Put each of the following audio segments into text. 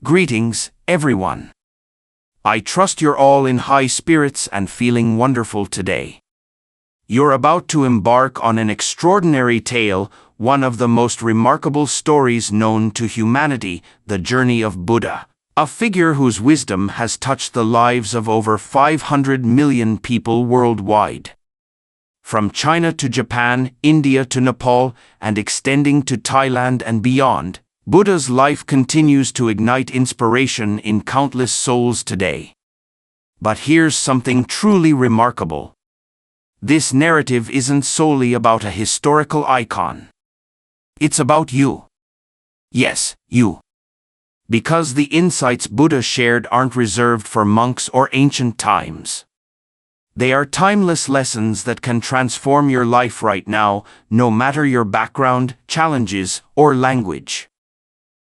Greetings, everyone. I trust you're all in high spirits and feeling wonderful today. You're about to embark on an extraordinary tale, one of the most remarkable stories known to humanity, the journey of Buddha, a figure whose wisdom has touched the lives of over 500 million people worldwide. From China to Japan, India to Nepal, and extending to Thailand and beyond, Buddha's life continues to ignite inspiration in countless souls today. But here's something truly remarkable. This narrative isn't solely about a historical icon. It's about you. Yes, you. Because the insights Buddha shared aren't reserved for monks or ancient times. They are timeless lessons that can transform your life right now, no matter your background, challenges, or language.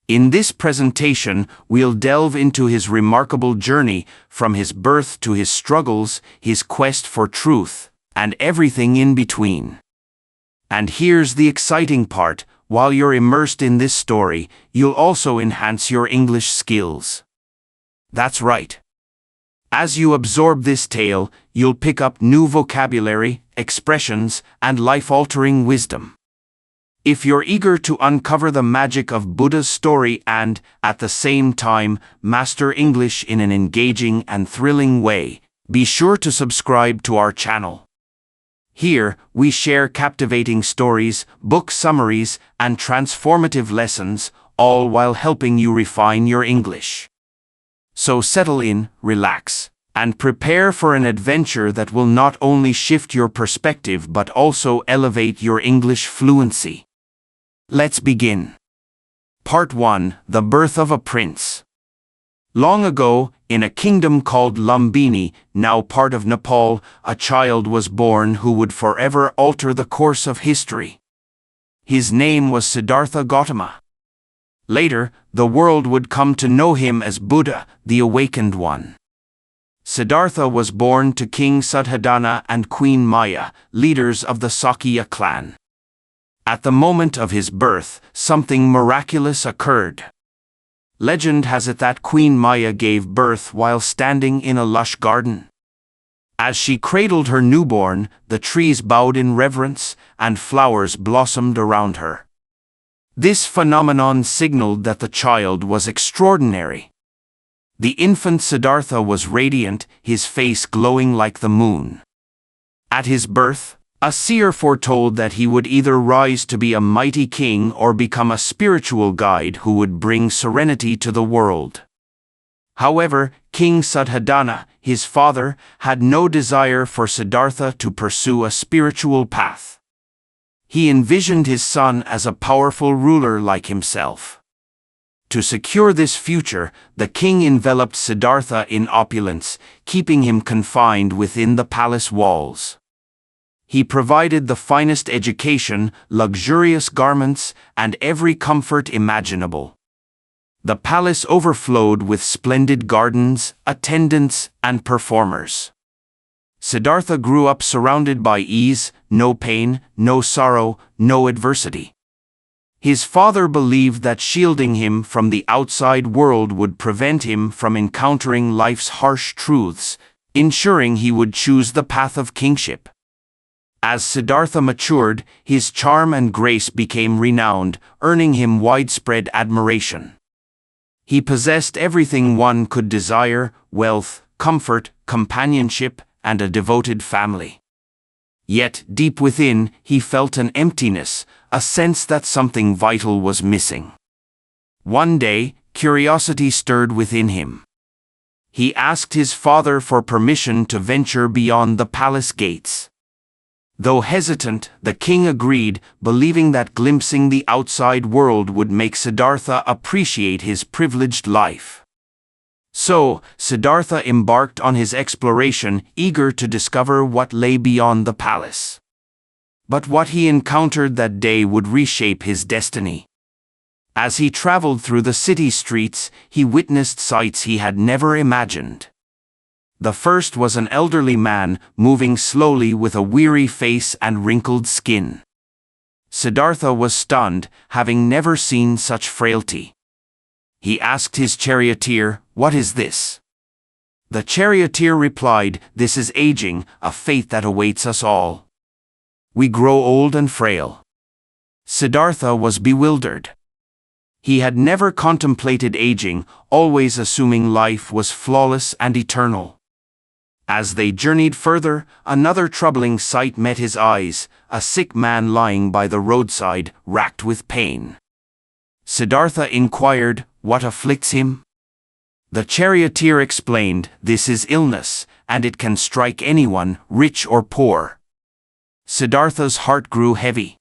In this presentation, we'll delve into his remarkable journey, from his birth to his struggles, his quest for truth, and everything in between. And here's the exciting part: while you're immersed in this story, you'll also enhance your English skills. That's right. As you absorb this tale, you'll pick up new vocabulary, expressions, and life-altering wisdom. If you're eager to uncover the magic of Buddha's story and, at the same time, master English in an engaging and thrilling way, be sure to subscribe to our channel. Here, we share captivating stories, book summaries, and transformative lessons, all while helping you refine your English. So settle in, relax, and prepare for an adventure that will not only shift your perspective but also elevate your English fluency. Let's begin. Part 1: The Birth of a Prince. Long ago, in a kingdom called Lumbini, now part of Nepal, a child was born who would forever alter the course of history. His name was Siddhartha Gautama. Later, the world would come to know him as Buddha, the Awakened One. Siddhartha was born to King Suddhodana and Queen Maya, leaders of the Sakya clan. At the moment of his birth, something miraculous occurred. Legend has it that Queen Maya gave birth while standing in a lush garden. As she cradled her newborn, the trees bowed in reverence, and flowers blossomed around her. This phenomenon signaled that the child was extraordinary. The infant Siddhartha was radiant, his face glowing like the moon. At his birth, a seer foretold that he would either rise to be a mighty king or become a spiritual guide who would bring serenity to the world. However, King Suddhodana, his father, had no desire for Siddhartha to pursue a spiritual path. He envisioned his son as a powerful ruler like himself. To secure this future, the king enveloped Siddhartha in opulence, keeping him confined within the palace walls. He provided the finest education, luxurious garments, and every comfort imaginable. The palace overflowed with splendid gardens, attendants, and performers. Siddhartha grew up surrounded by ease, no pain, no sorrow, no adversity. His father believed that shielding him from the outside world would prevent him from encountering life's harsh truths, ensuring he would choose the path of kingship. As Siddhartha matured, his charm and grace became renowned, earning him widespread admiration. He possessed everything one could desire: wealth, comfort, companionship, and a devoted family. Yet, deep within, he felt an emptiness, a sense that something vital was missing. One day, curiosity stirred within him. He asked his father for permission to venture beyond the palace gates. Though hesitant, the king agreed, believing that glimpsing the outside world would make Siddhartha appreciate his privileged life. So, Siddhartha embarked on his exploration, eager to discover what lay beyond the palace. But what he encountered that day would reshape his destiny. As he traveled through the city streets, he witnessed sights he had never imagined. The first was an elderly man, moving slowly with a weary face and wrinkled skin. Siddhartha was stunned, having never seen such frailty. He asked his charioteer, "What is this?" The charioteer replied, "This is aging, a fate that awaits us all. We grow old and frail." Siddhartha was bewildered. He had never contemplated aging, always assuming life was flawless and eternal. As they journeyed further, another troubling sight met his eyes, a sick man lying by the roadside, racked with pain. Siddhartha inquired, "What afflicts him?" The charioteer explained, "This is illness, and it can strike anyone, rich or poor." Siddhartha's heart grew heavy.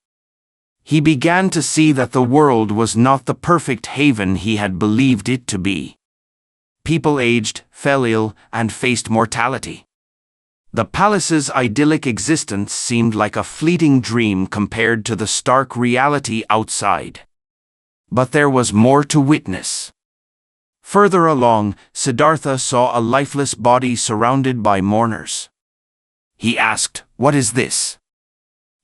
He began to see that the world was not the perfect haven he had believed it to be. People aged, fell ill, and faced mortality. The palace's idyllic existence seemed like a fleeting dream compared to the stark reality outside. But there was more to witness. Further along, Siddhartha saw a lifeless body surrounded by mourners. He asked, "What is this?"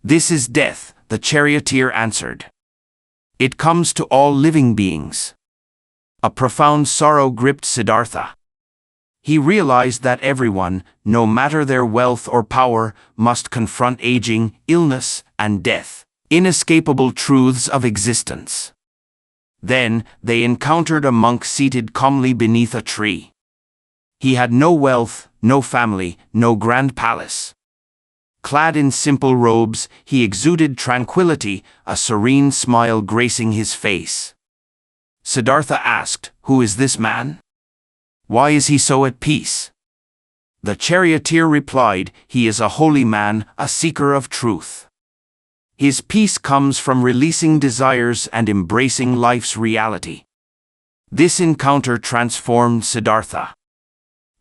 "This is death," the charioteer answered. "It comes to all living beings." A profound sorrow gripped Siddhartha. He realized that everyone, no matter their wealth or power, must confront aging, illness, and death, inescapable truths of existence. Then, they encountered a monk seated calmly beneath a tree. He had no wealth, no family, no grand palace. Clad in simple robes, he exuded tranquility, a serene smile gracing his face. Siddhartha asked, "Who is this man? Why is he so at peace?" The charioteer replied, "He is a holy man, a seeker of truth. His peace comes from releasing desires and embracing life's reality." This encounter transformed Siddhartha.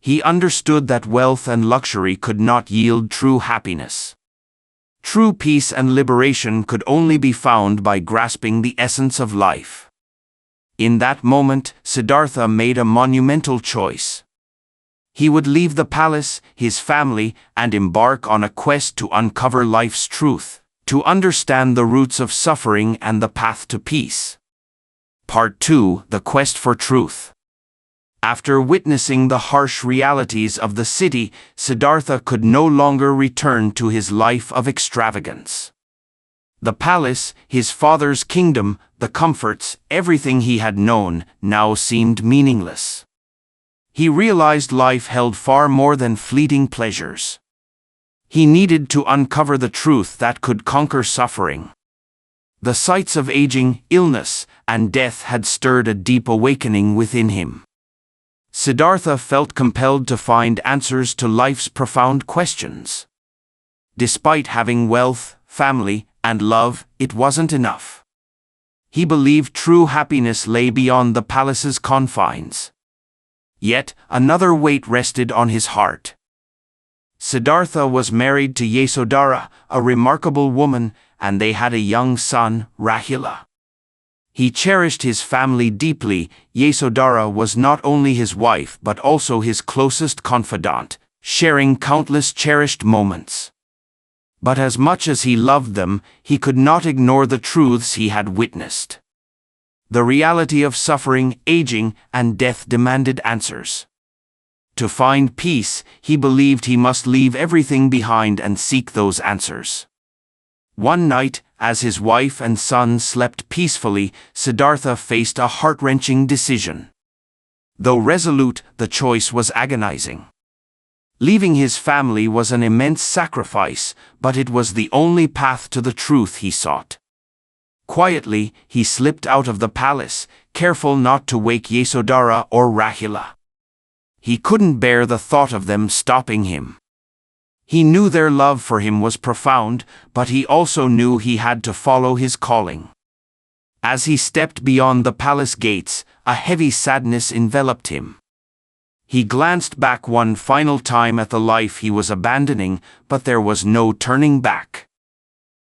He understood that wealth and luxury could not yield true happiness. True peace and liberation could only be found by grasping the essence of life. In that moment, Siddhartha made a monumental choice. He would leave the palace, his family, and embark on a quest to uncover life's truth, to understand the roots of suffering and the path to peace. Part 2: The Quest for Truth. After witnessing the harsh realities of the city, Siddhartha could no longer return to his life of extravagance. The palace, his father's kingdom, the comforts, everything he had known, now seemed meaningless. He realized life held far more than fleeting pleasures. He needed to uncover the truth that could conquer suffering. The sights of aging, illness, and death had stirred a deep awakening within him. Siddhartha felt compelled to find answers to life's profound questions. Despite having wealth, family, and love, it wasn't enough. He believed true happiness lay beyond the palace's confines. Yet, another weight rested on his heart. Siddhartha was married to Yasodhara, a remarkable woman, and they had a young son, Rahula. He cherished his family deeply. Yasodhara was not only his wife but also his closest confidant, sharing countless cherished moments. But as much as he loved them, he could not ignore the truths he had witnessed. The reality of suffering, aging, and death demanded answers. To find peace, he believed he must leave everything behind and seek those answers. One night, as his wife and son slept peacefully, Siddhartha faced a heart-wrenching decision. Though resolute, the choice was agonizing. Leaving his family was an immense sacrifice, but it was the only path to the truth he sought. Quietly, he slipped out of the palace, careful not to wake Yasodhara or Rahula. He couldn't bear the thought of them stopping him. He knew their love for him was profound, but he also knew he had to follow his calling. As he stepped beyond the palace gates, a heavy sadness enveloped him. He glanced back one final time at the life he was abandoning, but there was no turning back.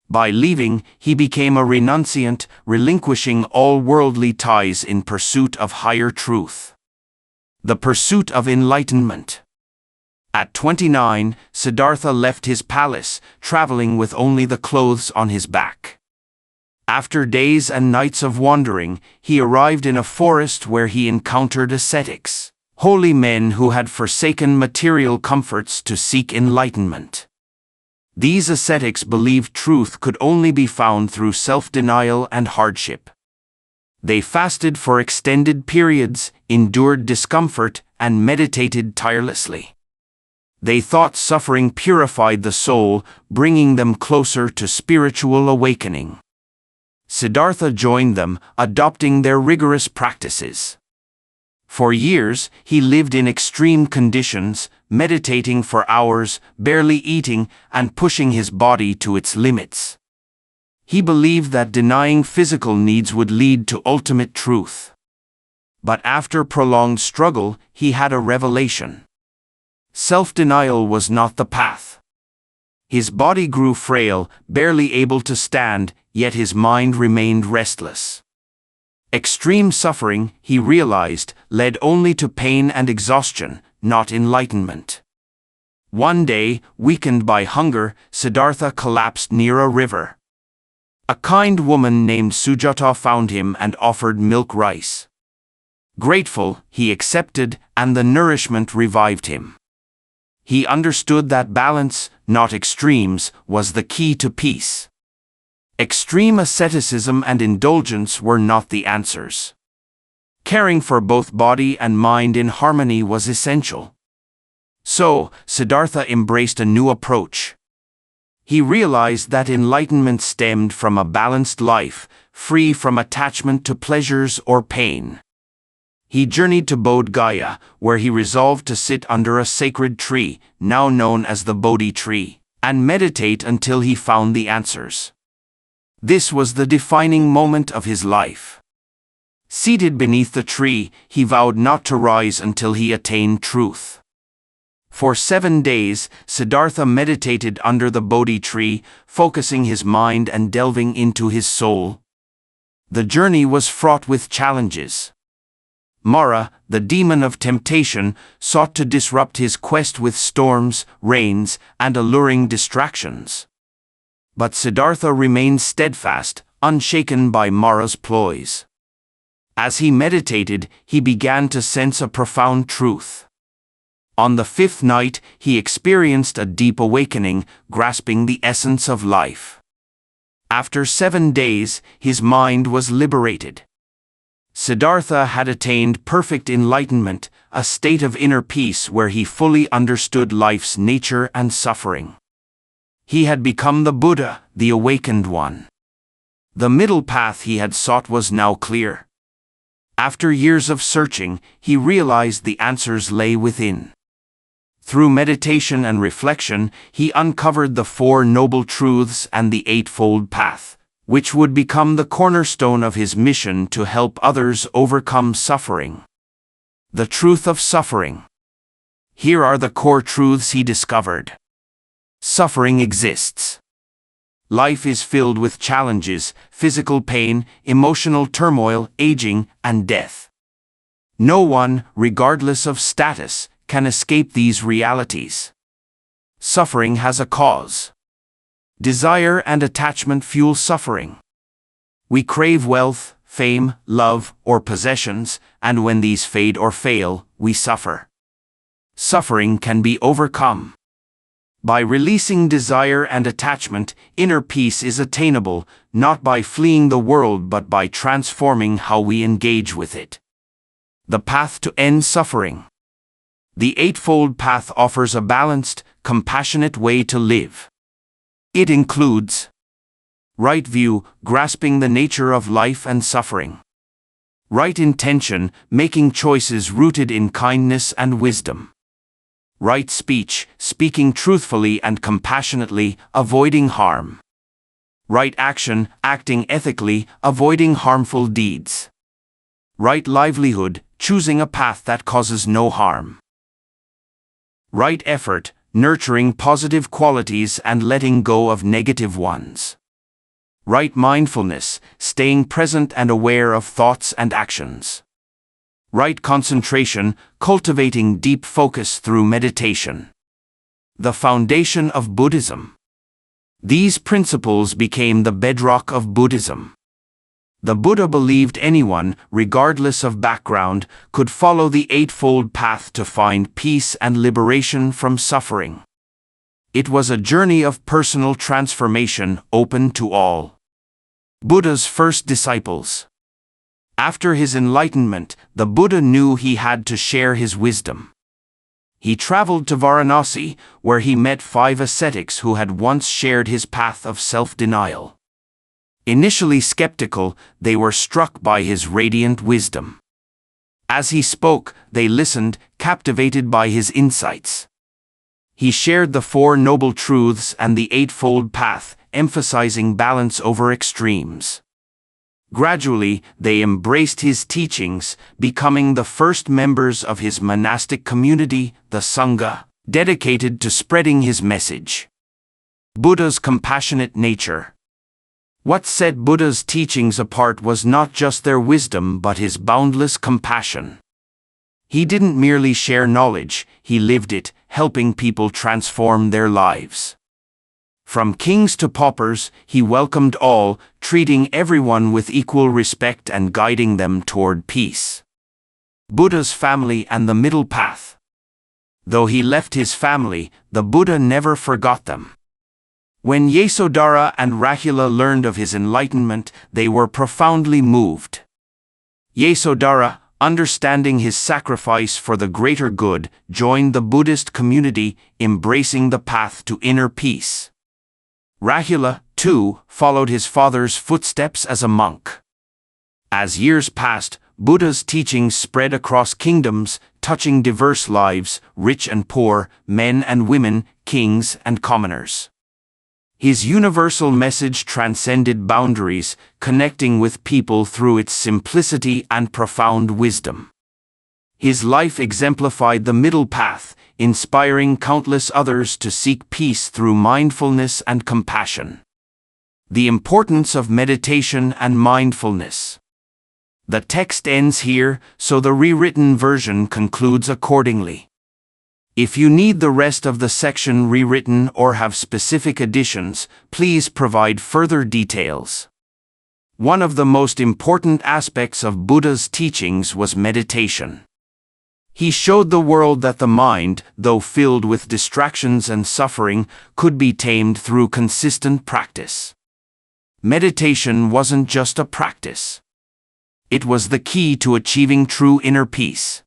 By leaving, he became a renunciant, relinquishing all worldly ties in pursuit of higher truth. The pursuit of enlightenment. At 29, Siddhartha left his palace, traveling with only the clothes on his back. After days and nights of wandering, he arrived in a forest where he encountered ascetics, holy men who had forsaken material comforts to seek enlightenment. These ascetics believed truth could only be found through self-denial and hardship. They fasted for extended periods, endured discomfort, and meditated tirelessly. They thought suffering purified the soul, bringing them closer to spiritual awakening. Siddhartha joined them, adopting their rigorous practices. For years, he lived in extreme conditions, meditating for hours, barely eating, and pushing his body to its limits. He believed that denying physical needs would lead to ultimate truth. But after prolonged struggle, he had a revelation. Self-denial was not the path. His body grew frail, barely able to stand, yet his mind remained restless. Extreme suffering, he realized, led only to pain and exhaustion, not enlightenment. One day, weakened by hunger, Siddhartha collapsed near a river. A kind woman named Sujata found him and offered milk rice. Grateful, he accepted, and the nourishment revived him. He understood that balance, not extremes, was the key to peace. Extreme asceticism and indulgence were not the answers. Caring for both body and mind in harmony was essential. So, Siddhartha embraced a new approach. He realized that enlightenment stemmed from a balanced life, free from attachment to pleasures or pain. He journeyed to Bodh Gaya, where he resolved to sit under a sacred tree, now known as the Bodhi tree, and meditate until he found the answers. This was the defining moment of his life. Seated beneath the tree, he vowed not to rise until he attained truth. For 7 days, Siddhartha meditated under the Bodhi tree, focusing his mind and delving into his soul. The journey was fraught with challenges. Mara, the demon of temptation, sought to disrupt his quest with storms, rains, and alluring distractions. But Siddhartha remained steadfast, unshaken by Mara's ploys. As he meditated, he began to sense a profound truth. On the 5th night, he experienced a deep awakening, grasping the essence of life. After 7 days, his mind was liberated. Siddhartha had attained perfect enlightenment, a state of inner peace where he fully understood life's nature and suffering. He had become the Buddha, the awakened one. The middle path he had sought was now clear. After years of searching, he realized the answers lay within. Through meditation and reflection, he uncovered the 4 noble truths and the Eightfold Path, which would become the cornerstone of his mission to help others overcome suffering. The truth of suffering. Here are the core truths he discovered. Suffering exists. Life is filled with challenges, physical pain, emotional turmoil, aging, and death. No one, regardless of status, can escape these realities. Suffering has a cause. Desire and attachment fuel suffering. We crave wealth, fame, love, or possessions, and when these fade or fail, we suffer. Suffering can be overcome. By releasing desire and attachment, inner peace is attainable, not by fleeing the world but by transforming how we engage with it. The path to end suffering. The Eightfold Path offers a balanced, compassionate way to live. It includes right view, grasping the nature of life and suffering. Right intention, making choices rooted in kindness and wisdom. Right speech, speaking truthfully and compassionately, avoiding harm. Right action, acting ethically, avoiding harmful deeds. Right livelihood, choosing a path that causes no harm. Right effort, nurturing positive qualities and letting go of negative ones. Right mindfulness, staying present and aware of thoughts and actions. Right concentration, cultivating deep focus through meditation. The foundation of Buddhism. These principles became the bedrock of Buddhism. The Buddha believed anyone, regardless of background, could follow the Eightfold Path to find peace and liberation from suffering. It was a journey of personal transformation open to all. Buddha's first disciples. After his enlightenment, the Buddha knew he had to share his wisdom. He traveled to Varanasi, where he met 5 ascetics who had once shared his path of self-denial. Initially skeptical, they were struck by his radiant wisdom. As he spoke, they listened, captivated by his insights. He shared the 4 Noble Truths and the Eightfold Path, emphasizing balance over extremes. Gradually, they embraced his teachings, becoming the first members of his monastic community, the Sangha, dedicated to spreading his message. Buddha's compassionate nature. What set Buddha's teachings apart was not just their wisdom but his boundless compassion. He didn't merely share knowledge, he lived it, helping people transform their lives. From kings to paupers, he welcomed all, treating everyone with equal respect and guiding them toward peace. Buddha's family and the middle path. Though he left his family, the Buddha never forgot them. When Yasodhara and Rahula learned of his enlightenment, they were profoundly moved. Yasodhara, understanding his sacrifice for the greater good, joined the Buddhist community, embracing the path to inner peace. Rahula, too, followed his father's footsteps as a monk. As years passed, Buddha's teachings spread across kingdoms, touching diverse lives, rich and poor, men and women, kings and commoners. His universal message transcended boundaries, connecting with people through its simplicity and profound wisdom. His life exemplified the middle path, inspiring countless others to seek peace through mindfulness and compassion. The importance of meditation and mindfulness. The text ends here, so the rewritten version concludes accordingly. If you need the rest of the section rewritten or have specific additions, please provide further details. One of the most important aspects of Buddha's teachings was meditation. He showed the world that the mind, though filled with distractions and suffering, could be tamed through consistent practice. Meditation wasn't just a practice. It was the key to achieving true inner peace.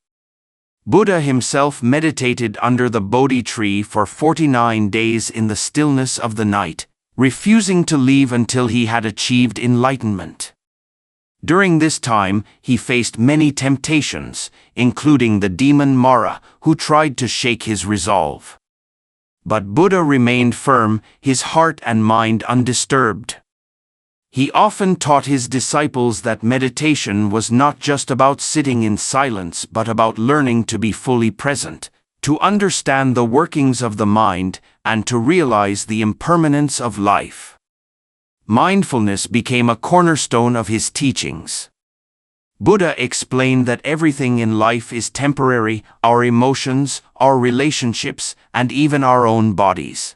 Buddha himself meditated under the Bodhi tree for 49 days in the stillness of the night, refusing to leave until he had achieved enlightenment. During this time, he faced many temptations, including the demon Mara, who tried to shake his resolve. But Buddha remained firm, his heart and mind undisturbed. He often taught his disciples that meditation was not just about sitting in silence but about learning to be fully present, to understand the workings of the mind, and to realize the impermanence of life. Mindfulness became a cornerstone of his teachings. Buddha explained that everything in life is temporary, our emotions, our relationships, and even our own bodies.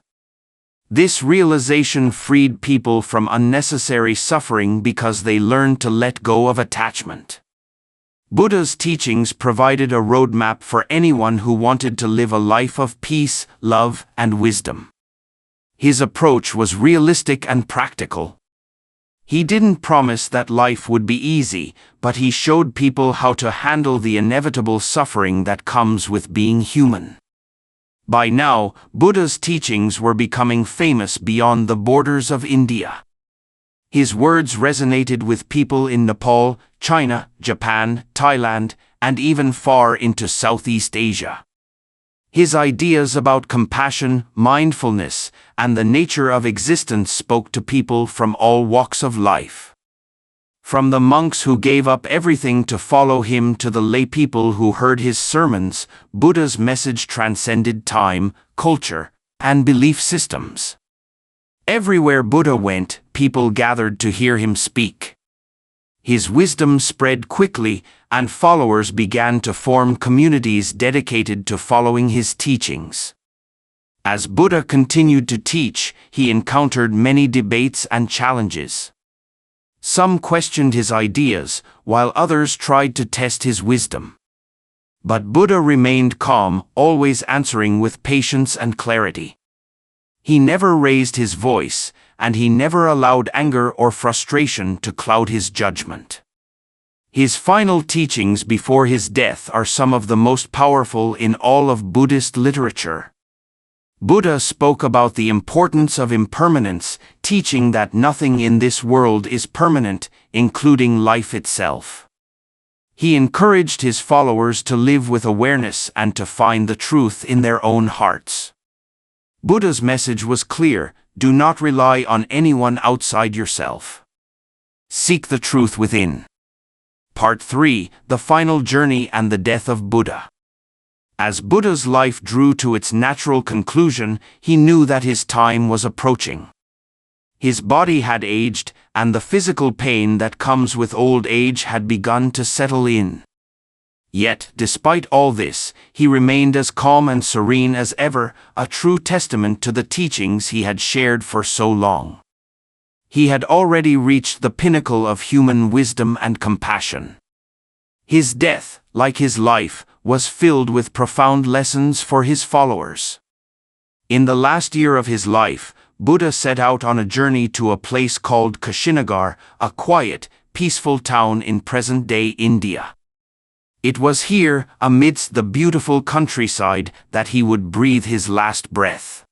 This realization freed people from unnecessary suffering because they learned to let go of attachment. Buddha's teachings provided a roadmap for anyone who wanted to live a life of peace, love, and wisdom. His approach was realistic and practical. He didn't promise that life would be easy, but he showed people how to handle the inevitable suffering that comes with being human. By now, Buddha's teachings were becoming famous beyond the borders of India. His words resonated with people in Nepal, China, Japan, Thailand, and even far into Southeast Asia. His ideas about compassion, mindfulness, and the nature of existence spoke to people from all walks of life. From the monks who gave up everything to follow him to the laypeople who heard his sermons, Buddha's message transcended time, culture, and belief systems. Everywhere Buddha went, people gathered to hear him speak. His wisdom spread quickly, and followers began to form communities dedicated to following his teachings. As Buddha continued to teach, he encountered many debates and challenges. Some questioned his ideas, while others tried to test his wisdom. But Buddha remained calm, always answering with patience and clarity. He never raised his voice, and he never allowed anger or frustration to cloud his judgment. His final teachings before his death are some of the most powerful in all of Buddhist literature. Buddha spoke about the importance of impermanence, teaching that nothing in this world is permanent, including life itself. He encouraged his followers to live with awareness and to find the truth in their own hearts. Buddha's message was clear: do not rely on anyone outside yourself. Seek the truth within. Part 3: The Final Journey and the Death of Buddha. As Buddha's life drew to its natural conclusion, he knew that his time was approaching. His body had aged, and the physical pain that comes with old age had begun to settle in. Yet, despite all this, he remained as calm and serene as ever, a true testament to the teachings he had shared for so long. He had already reached the pinnacle of human wisdom and compassion. His death, like his life, was filled with profound lessons for his followers. In the last year of his life, Buddha set out on a journey to a place called Kushinagar, a quiet, peaceful town in present-day India. It was here, amidst the beautiful countryside, that he would breathe his last breath.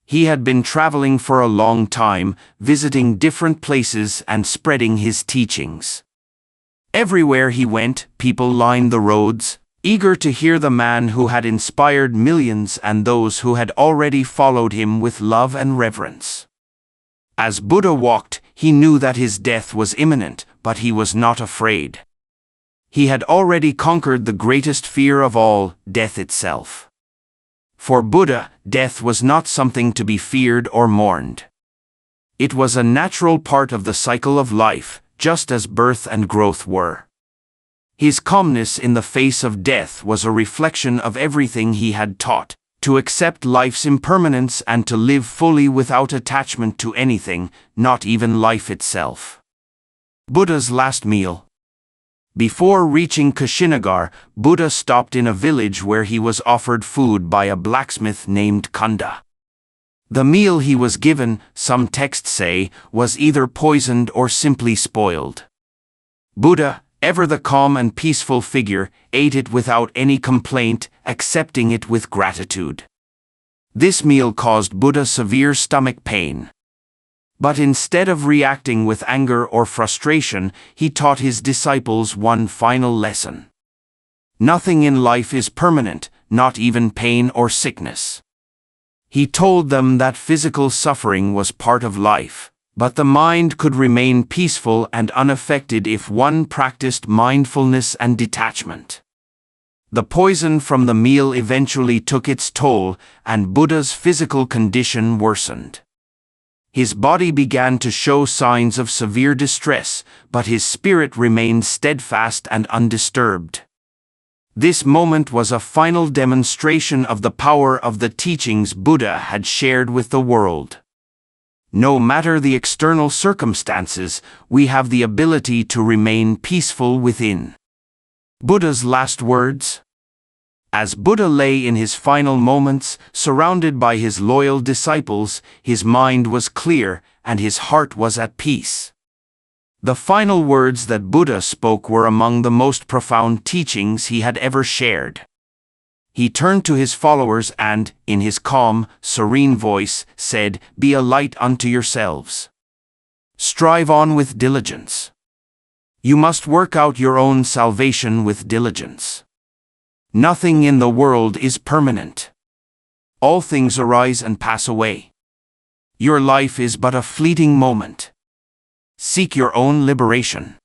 He had been traveling for a long time, visiting different places and spreading his teachings. Everywhere he went, people lined the roads, eager to hear the man who had inspired millions and those who had already followed him with love and reverence. As Buddha walked, he knew that his death was imminent, but he was not afraid. He had already conquered the greatest fear of all, death itself. For Buddha, death was not something to be feared or mourned. It was a natural part of the cycle of life, just as birth and growth were. His calmness in the face of death was a reflection of everything he had taught: to accept life's impermanence and to live fully without attachment to anything, not even life itself. Buddha's last meal. Before reaching Kushinagar, Buddha stopped in a village where he was offered food by a blacksmith named Kanda. The meal he was given, some texts say, was either poisoned or simply spoiled. Buddha, ever the calm and peaceful figure, ate it without any complaint, accepting it with gratitude. This meal caused Buddha severe stomach pain. But instead of reacting with anger or frustration, he taught his disciples one final lesson. Nothing in life is permanent, not even pain or sickness. He told them that physical suffering was part of life, but the mind could remain peaceful and unaffected if one practiced mindfulness and detachment. The poison from the meal eventually took its toll, and Buddha's physical condition worsened. His body began to show signs of severe distress, but his spirit remained steadfast and undisturbed. This moment was a final demonstration of the power of the teachings Buddha had shared with the world. No matter the external circumstances, we have the ability to remain peaceful within. Buddha's last words. As Buddha lay in his final moments, surrounded by his loyal disciples, his mind was clear and his heart was at peace. The final words that Buddha spoke were among the most profound teachings he had ever shared. He turned to his followers and, in his calm, serene voice, said, "Be a light unto yourselves. Strive on with diligence. You must work out your own salvation with diligence. Nothing in the world is permanent. All things arise and pass away. Your life is but a fleeting moment. Seek your own liberation.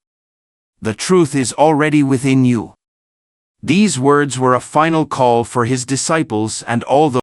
The truth is already within you." These words were a final call for his disciples and all those